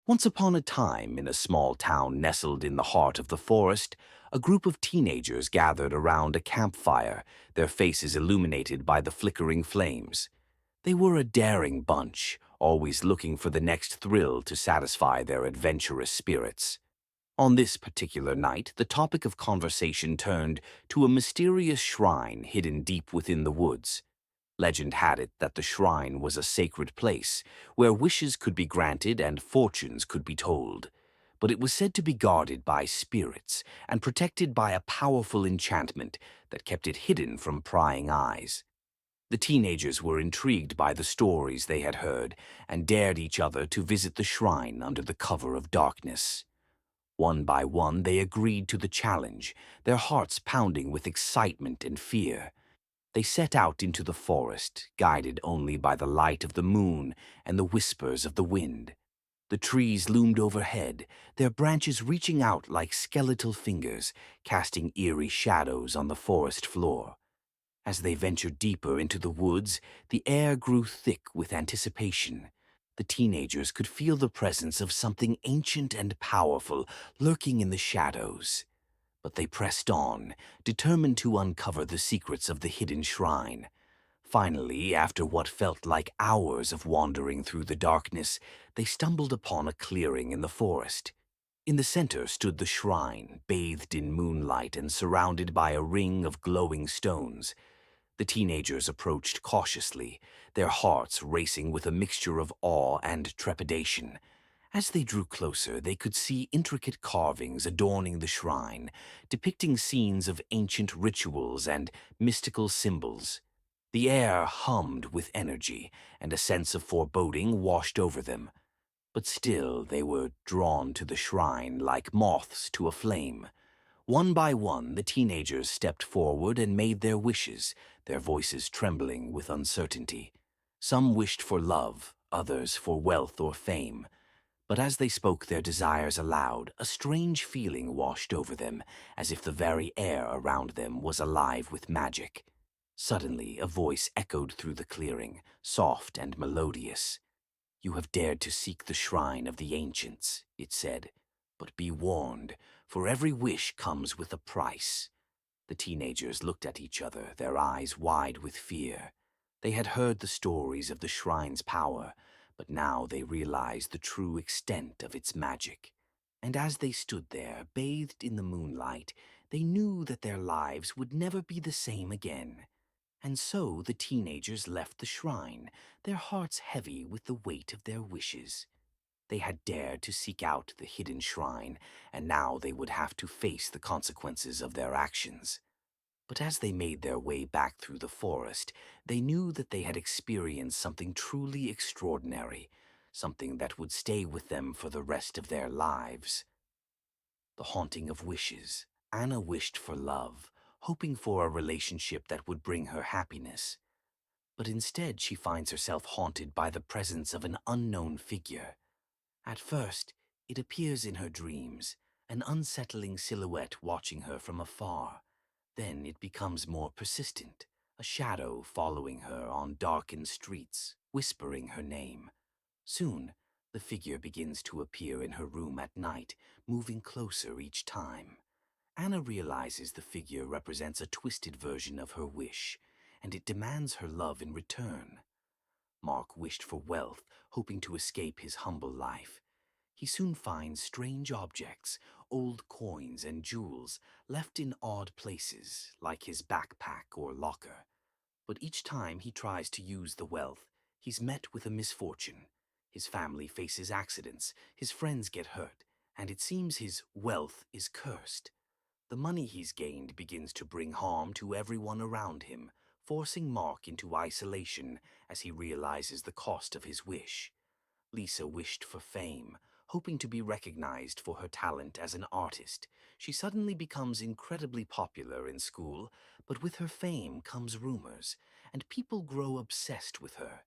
Once upon a time, in a small town nestled in the heart of the forest, a group of teenagers gathered around a campfire, their faces illuminated by the flickering flames. They were a daring bunch, always looking for the next thrill to satisfy their adventurous spirits. On this particular night, the topic of conversation turned to a mysterious shrine hidden deep within the woods. Legend had it that the shrine was a sacred place where wishes could be granted and fortunes could be told. But it was said to be guarded by spirits and protected by a powerful enchantment that kept it hidden from prying eyes. The teenagers were intrigued by the stories they had heard and dared each other to visit the shrine under the cover of darkness. One by one, they agreed to the challenge, their hearts pounding with excitement and fear. They set out into the forest, guided only by the light of the moon and the whispers of the wind. The trees loomed overhead, their branches reaching out like skeletal fingers, casting eerie shadows on the forest floor. As they ventured deeper into the woods, the air grew thick with anticipation. The teenagers could feel the presence of something ancient and powerful lurking in the shadows. But they pressed on, determined to uncover the secrets of the hidden shrine. Finally, after what felt like hours of wandering through the darkness, they stumbled upon a clearing in the forest. In the center stood the shrine, bathed in moonlight and surrounded by a ring of glowing stones. The teenagers approached cautiously, their hearts racing with a mixture of awe and trepidation. As they drew closer, they could see intricate carvings adorning the shrine, depicting scenes of ancient rituals and mystical symbols. The air hummed with energy, and a sense of foreboding washed over them. But still they were drawn to the shrine like moths to a flame. One by one, the teenagers stepped forward and made their wishes, their voices trembling with uncertainty. Some wished for love, others for wealth or fame. But as they spoke their desires aloud, a strange feeling washed over them, as if the very air around them was alive with magic. Suddenly, a voice echoed through the clearing, soft and melodious. "You have dared to seek the shrine of the ancients," it said. "But be warned, for every wish comes with a price." The teenagers looked at each other, their eyes wide with fear. They had heard the stories of the shrine's power, but now they realized the true extent of its magic. And as they stood there, bathed in the moonlight, they knew that their lives would never be the same again. And so the teenagers left the shrine, their hearts heavy with the weight of their wishes. They had dared to seek out the hidden shrine, and now they would have to face the consequences of their actions. But as they made their way back through the forest, they knew that they had experienced something truly extraordinary, something that would stay with them for the rest of their lives. The haunting of wishes. Anna wished for love, hoping for a relationship that would bring her happiness. But instead she finds herself haunted by the presence of an unknown figure. At first, it appears in her dreams, an unsettling silhouette watching her from afar. Then it becomes more persistent, a shadow following her on darkened streets, whispering her name. Soon, the figure begins to appear in her room at night, moving closer each time. Anna realizes the figure represents a twisted version of her wish, and it demands her love in return. Mark wished for wealth, hoping to escape his humble life. He soon finds strange objects, old coins and jewels, left in odd places, like his backpack or locker. But each time he tries to use the wealth, he's met with a misfortune. His family faces accidents, his friends get hurt, and it seems his wealth is cursed. The money he's gained begins to bring harm to everyone around him, forcing Mark into isolation as he realizes the cost of his wish. Lisa wished for fame, hoping to be recognized for her talent as an artist. She suddenly becomes incredibly popular in school, but with her fame comes rumors, and people grow obsessed with her.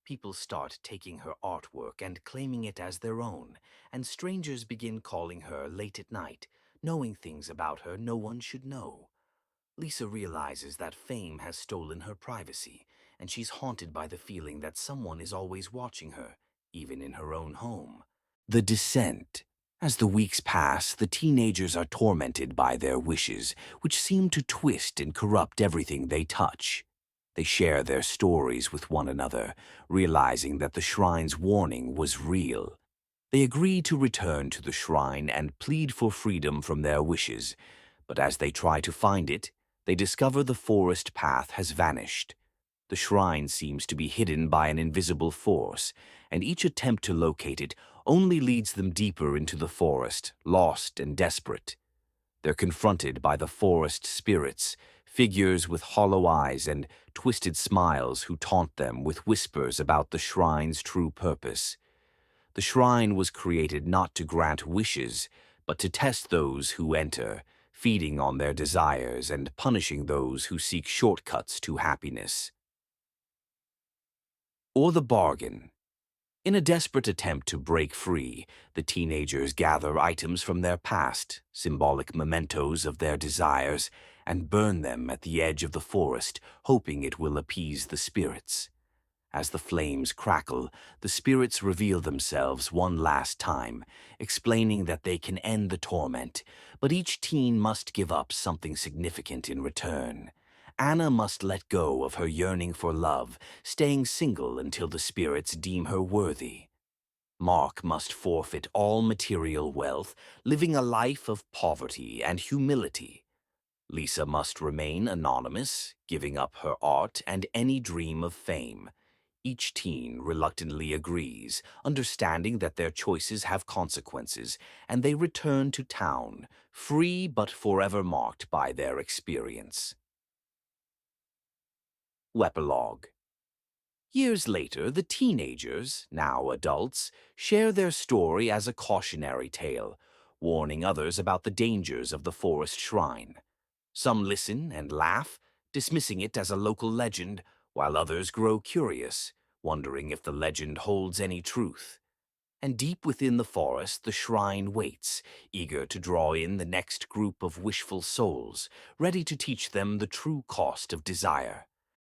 People start taking her artwork and claiming it as their own, and strangers begin calling her late at night, knowing things about her no one should know. Lisa realizes that fame has stolen her privacy, and she's haunted by the feeling that someone is always watching her, even in her own home. The Descent. As the weeks pass, the teenagers are tormented by their wishes, which seem to twist and corrupt everything they touch. They share their stories with one another, realizing that the shrine's warning was real. They agree to return to the shrine and plead for freedom from their wishes, but as they try to find it, they discover the forest path has vanished. The shrine seems to be hidden by an invisible force, and each attempt to locate it only leads them deeper into the forest, lost and desperate. They're confronted by the forest spirits, figures with hollow eyes and twisted smiles who taunt them with whispers about the shrine's true purpose. The shrine was created not to grant wishes, but to test those who enter, feeding on their desires and punishing those who seek shortcuts to happiness. Or the bargain. In a desperate attempt to break free, the teenagers gather items from their past, symbolic mementos of their desires, and burn them at the edge of the forest, hoping it will appease the spirits. As the flames crackle, the spirits reveal themselves one last time, explaining that they can end the torment, but each teen must give up something significant in return. Anna must let go of her yearning for love, staying single until the spirits deem her worthy. Mark must forfeit all material wealth, living a life of poverty and humility. Lisa must remain anonymous, giving up her art and any dream of fame. Each teen reluctantly agrees, understanding that their choices have consequences, and they return to town, free but forever marked by their experience. Epilogue. Years later, the teenagers, now adults, share their story as a cautionary tale, warning others about the dangers of the forest shrine. Some listen and laugh, dismissing it as a local legend, while others grow curious, wondering if the legend holds any truth. And deep within the forest, the shrine waits, eager to draw in the next group of wishful souls, ready to teach them the true cost of desire.